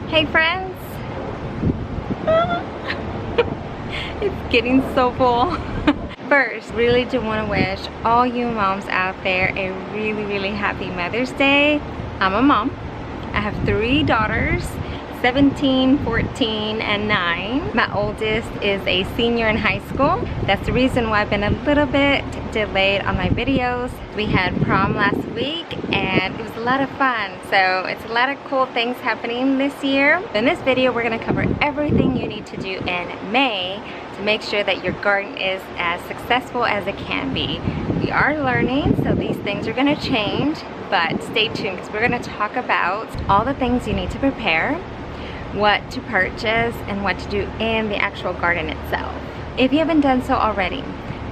Hey friends! It's getting so full. First, really do want to wish all you moms out there a really happy Mother's Day. I'm a mom. I have 3 daughters, 17, 14, and 9. My oldest is a senior in high school. That's the reason why I've been a little bit delayed on my videos. We had prom last week and it was a lot of fun. So it's a lot of cool things happening this year. In this video, we're gonna cover everything you need to do in May to make sure that your garden is as successful as it can be. We are learning, so these things are gonna change, but stay tuned because we're gonna talk about all the things you need to prepare, what to purchase, and what to do in the actual garden itself. If you haven't done so already,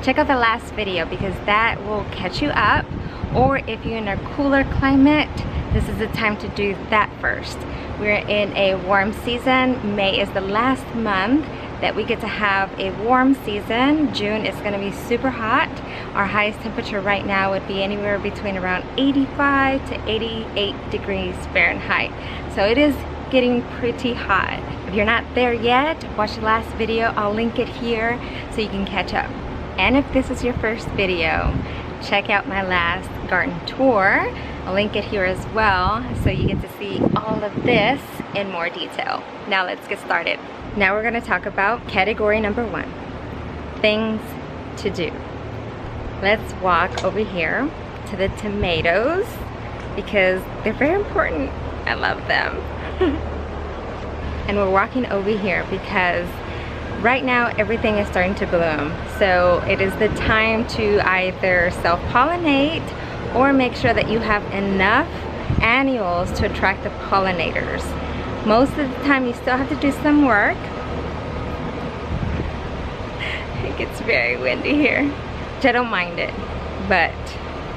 check out the last video because that will catch you up. Or if you're in a cooler climate, this is the time to do that first. We're in a warm season. May is the last month that we get to have a warm season. June is gonna be super hot. Our highest temperature right now would be anywhere between around 85 to 88 degrees Fahrenheit. So it is getting pretty hot. If you're not there yet, watch the last video. I'll link it here so you can catch up. And if this is your first video, check out my last garden tour. I'll link it here as well so you get to see all of this in more detail. Now let's get started. Now we're gonna talk about category number 1, things to do. Let's walk over here to the tomatoes because they're very important. I love them. And we're walking over here because right now everything is starting to bloom. So it is the time to either self-pollinate or make sure that you have enough annuals to attract the pollinators. Most of the time you still have to do some work. It gets very windy here, which I don't mind it, but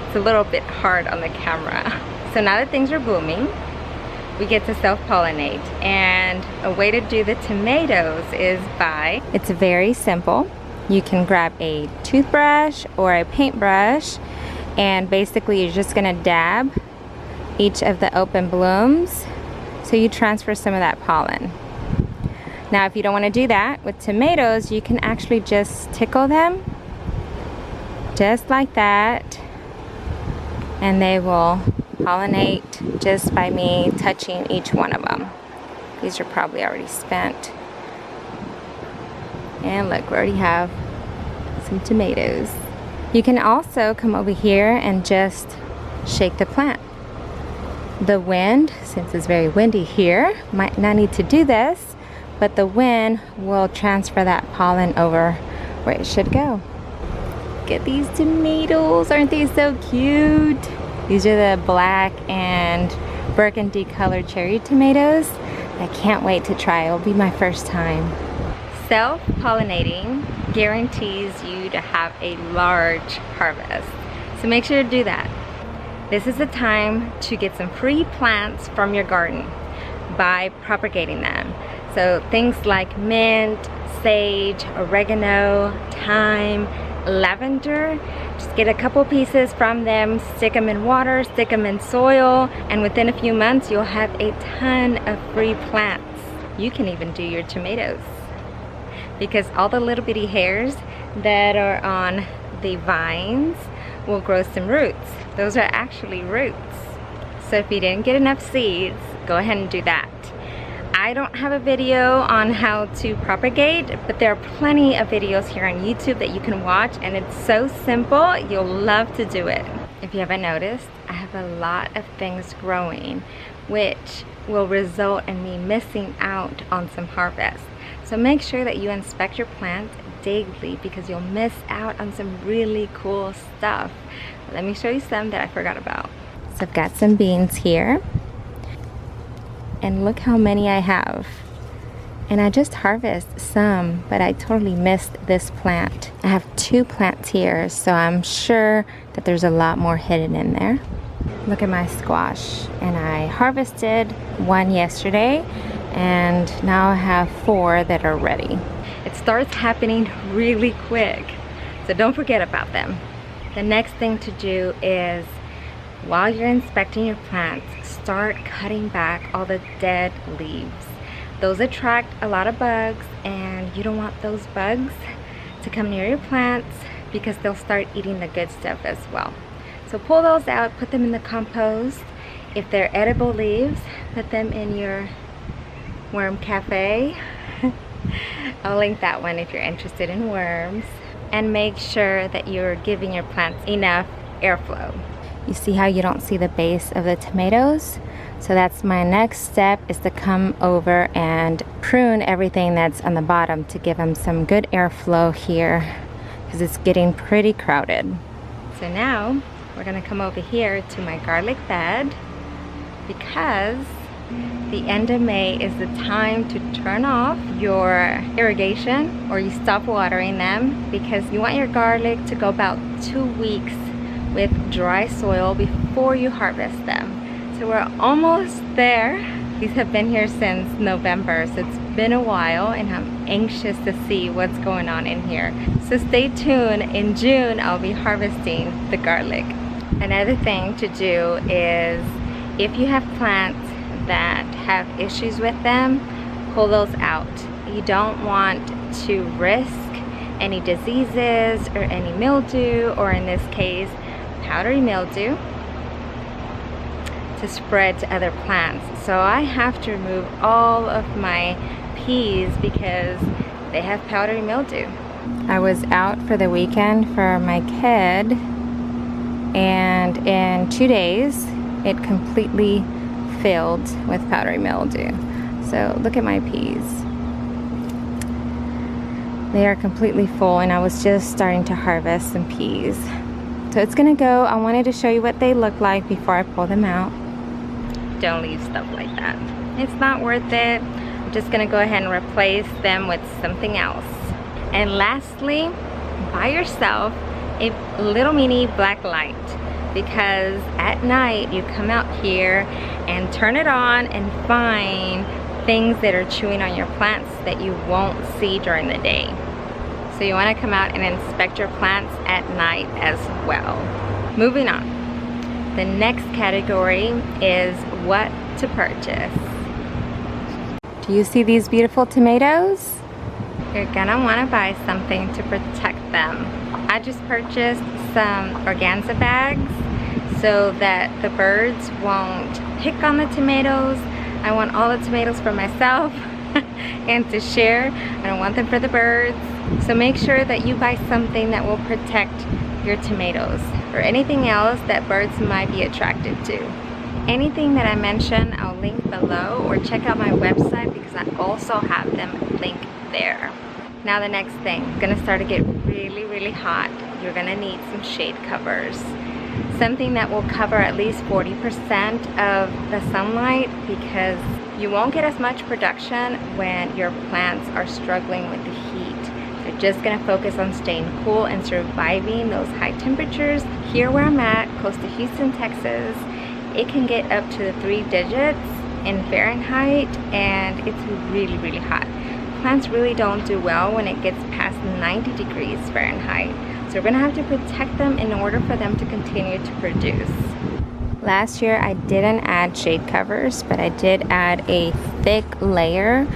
it's a little bit hard on the camera. So now that things are blooming, we get to self-pollinate, and a way to do the tomatoes is by, it's very simple. You can grab a toothbrush or a paintbrush, and basically you're just gonna dab each of the open blooms so you transfer some of that pollen. Now if you don't want to do that with tomatoes, you can actually just tickle them just like that, and they will pollinate just by me touching each one of them. These are probably already spent. And look, we already have some tomatoes. You can also come over here and just shake the plant. The wind, since it's very windy here, might not need to do this, but the wind will transfer that pollen over where it should go. Look at these tomatoes, aren't they so cute? These are the black and burgundy colored cherry tomatoes. I can't wait to try. It'll be my first time. Self-pollinating guarantees you to have a large harvest. So make sure to do that. This is the time to get some free plants from your garden by propagating them. So things like mint, sage, oregano, thyme, lavender. Just get a couple pieces from them, stick them in water, stick them in soil, and within a few months you'll have a ton of free plants. You can even do your tomatoes because all the little bitty hairs that are on the vines will grow some roots. Those are actually roots. So if you didn't get enough seeds, go ahead and do that. I don't have a video on how to propagate, but there are plenty of videos here on YouTube that you can watch, and it's so simple, you'll love to do it. If you haven't noticed, I have a lot of things growing, which will result in me missing out on some harvest. So make sure that you inspect your plant daily because you'll miss out on some really cool stuff. Let me show you some that I forgot about. So I've got some beans here. And look how many I have. And I just harvested some, but I totally missed this plant. I have 2 plants here, so I'm sure that there's a lot more hidden in there. Look at my squash. And I harvested 1 yesterday, and now I have 4 that are ready. It starts happening really quick, so don't forget about them. The next thing to do is while you're inspecting your plants, start cutting back all the dead leaves. Those attract a lot of bugs, and you don't want those bugs to come near your plants because they'll start eating the good stuff as well. So pull those out, put them in the compost. If they're edible leaves, put them in your worm cafe. I'll link that one if you're interested in worms. And make sure that you're giving your plants enough airflow. You see how you don't see the base of the tomatoes? So that's my next step, is to come over and prune everything that's on the bottom to give them some good airflow here, because it's getting pretty crowded. So now we're gonna come over here to my garlic bed, because the end of May is the time to turn off your irrigation, or you stop watering them, because you want your garlic to go about 2 weeks with dry soil before you harvest them. So we're almost there. These have been here since November, so it's been a while, and I'm anxious to see what's going on in here. So stay tuned. In June, I'll be harvesting the garlic. Another thing to do is, if you have plants that have issues with them, pull those out. You don't want to risk any diseases or any mildew, or in this case, powdery mildew, to spread to other plants. So I have to remove all of my peas because they have powdery mildew. I was out for the weekend for my kid, and in 2 days it completely filled with powdery mildew. So look at my peas. They are completely full, and I was just starting to harvest some peas. So it's gonna go. I wanted to show you what they look like before I pull them out. Don't leave stuff like that. It's not worth it. I'm just gonna go ahead and replace them with something else. And lastly, buy yourself a little mini black light, because at night you come out here and turn it on and find things that are chewing on your plants that you won't see during the day. So you want to come out and inspect your plants at night as well. Moving on. The next category is what to purchase. Do you see these beautiful tomatoes? You're gonna want to buy something to protect them. I just purchased some organza bags so that the birds won't pick on the tomatoes. I want all the tomatoes for myself and to share. I don't want them for the birds. So make sure that you buy something that will protect your tomatoes, or anything else that birds might be attracted to. Anything that I mention, I'll link below, or check out my website because I also have them linked there. Now the next thing, it's gonna start to get really, really hot. You're gonna need some shade covers. Something that will cover at least 40% of the sunlight, because you won't get as much production when your plants are struggling with the heat. You're just gonna focus on staying cool and surviving those high temperatures. Here where I'm at, close to Houston, Texas, it can get up to the 3 digits in Fahrenheit, and it's really, really hot. Plants really don't do well when it gets past 90 degrees Fahrenheit. So we're gonna have to protect them in order for them to continue to produce. Last year I didn't add shade covers, but I did add a thick layer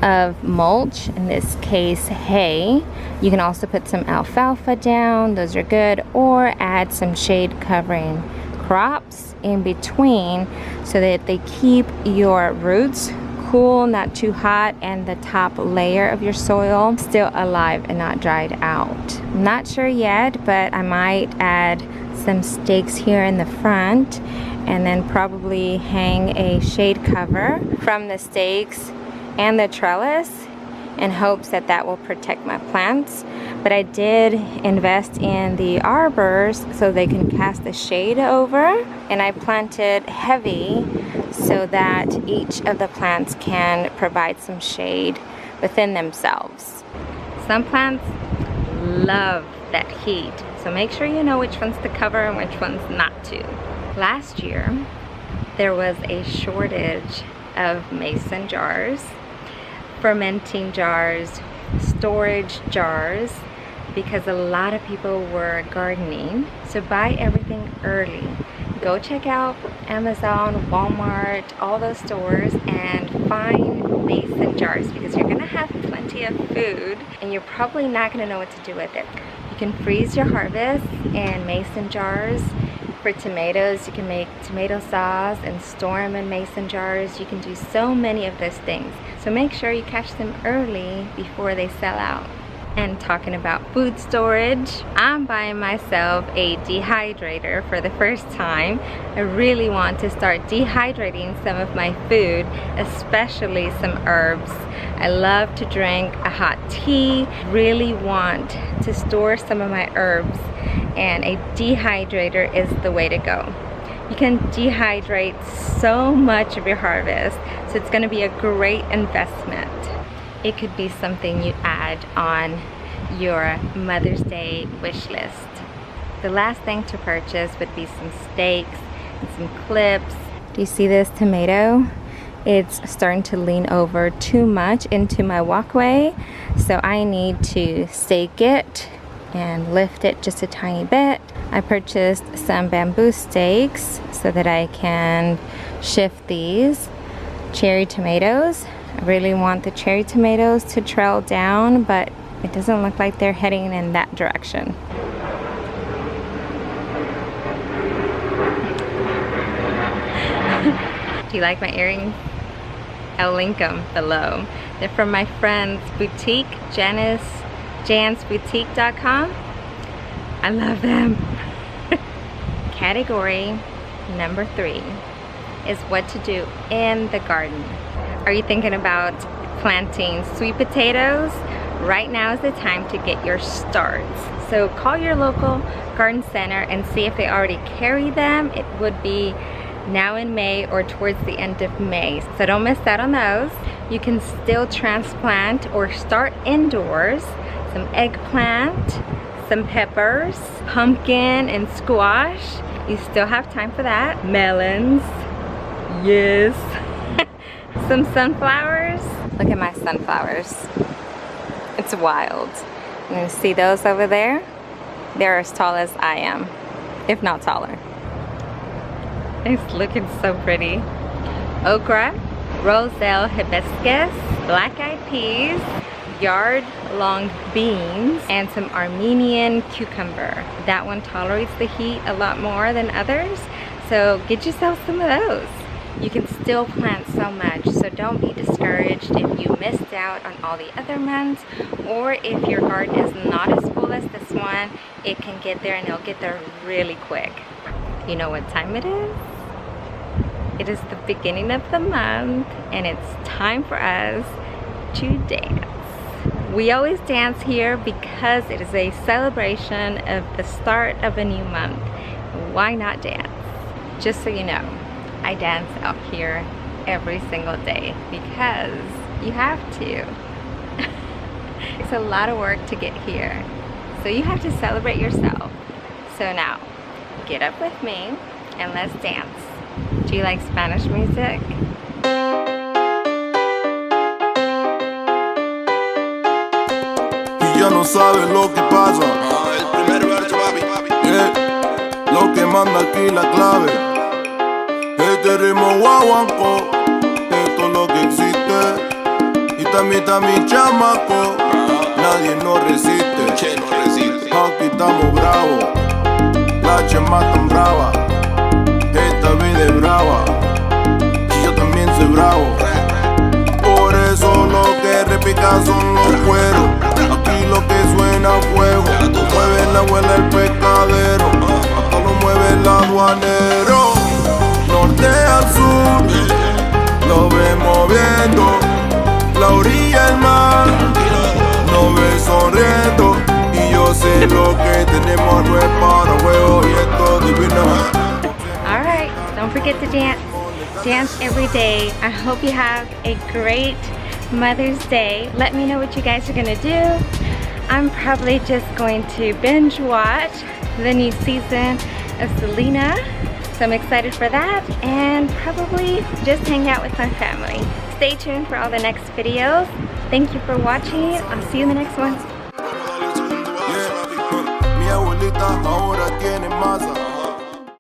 of mulch, in this case hay. You can also put some alfalfa down, those are good, or add some shade covering crops in between so that they keep your roots cool, not too hot, and the top layer of your soil still alive and not dried out. I'm not sure yet, but I might add some stakes here in the front, and then probably hang a shade cover from the stakes and the trellis in hopes that that will protect my plants. But I did invest in the arbors so they can cast the shade over, and I planted heavy so that each of the plants can provide some shade within themselves. Some plants love that heat, so make sure you know which ones to cover and which ones not to. Last year there was a shortage of mason jars, fermenting jars, storage jars, because a lot of people were gardening. So buy everything early. go check out Amazon, Walmart, all those stores and find mason jars, because you're gonna have plenty of food and you're probably not gonna know what to do with it. You can freeze your harvest in mason jars. For tomatoes, you can make tomato sauce and store them in mason jars. You can do so many of those things. So make sure you catch them early before they sell out. And talking about food storage, I'm buying myself a dehydrator for the first time. I really want to start dehydrating some of my food, especially some herbs. I love to drink a hot tea, really want to store some of my herbs, and a dehydrator is the way to go. You can dehydrate so much of your harvest, so it's going to be a great investment. It could be something you add on your Mother's Day wish list. The last thing to purchase would be some steaks and some clips. Do you see this tomato? It's starting to lean over too much into my walkway, so I need to stake it and lift it just a tiny bit. I purchased some bamboo stakes so that I can shift these. Cherry tomatoes. I really want the cherry tomatoes to trail down, but it doesn't look like they're heading in that direction. Do you like my earrings? I'll link them below. They're from my friend's boutique, jansboutique.com. I love them. Category number 3 is what to do in the garden. Are you thinking about planting sweet potatoes? Right now is the time to get your starts. So call your local garden center and see if they already carry them. It would be now in May or towards the end of May. So don't miss out on those. You can still transplant or start indoors some eggplant, some peppers, pumpkin and squash. You still have time for that. Melons, yes. Some sunflowers. Look at my sunflowers. It's wild. You see those over there? They're as tall as I am, if not taller. It's looking so pretty. Okra, roselle hibiscus, black-eyed peas, yard-long beans, and some Armenian cucumber. That one tolerates the heat a lot more than others, so get yourself some of those. You can still plant so much, so don't be discouraged if you missed out on all the other months, or if your garden is not as full as this one, it can get there and it'll get there really quick. You know what time it is? It is the beginning of the month and it's time for us to dance. We always dance here because it is a celebration of the start of a new month. Why not dance? Just so you know, I dance out here every single day because you have to. It's a lot of work to get here, so you have to celebrate yourself. So now, get up with me and let's dance. Do you like Spanish music? Y ya no sabes lo que pasa. El primer verso, papi. Yeah. Lo que manda aquí la clave. Este ritmo guaguanco, esto es lo que existe. Y también está mi chamaco, nadie nos resiste. Que no resiste. Aquí estamos bravos, la chema tan brava. Esta vida es brava, y yo también soy bravo. Por eso lo que repica son los cueros. Aquí lo que suena fuego. Mueve la abuela el pescadero, hasta lo mueve el aduanero. Norte al sur, lo vemos viendo. La orilla del mar, nos ve sonriendo. Y yo sé lo que tenemos no es para juego y esto divino. Alright, don't forget to dance. Dance every day. I hope you have a great Mother's Day. Let me know what you guys are gonna do. I'm probably just going to binge watch the new season of Selena. So I'm excited for that, and probably just hang out with my family. Stay tuned for all the next videos. Thank you for watching. I'll see you in the next one. Mi abuelita ahora tiene masa.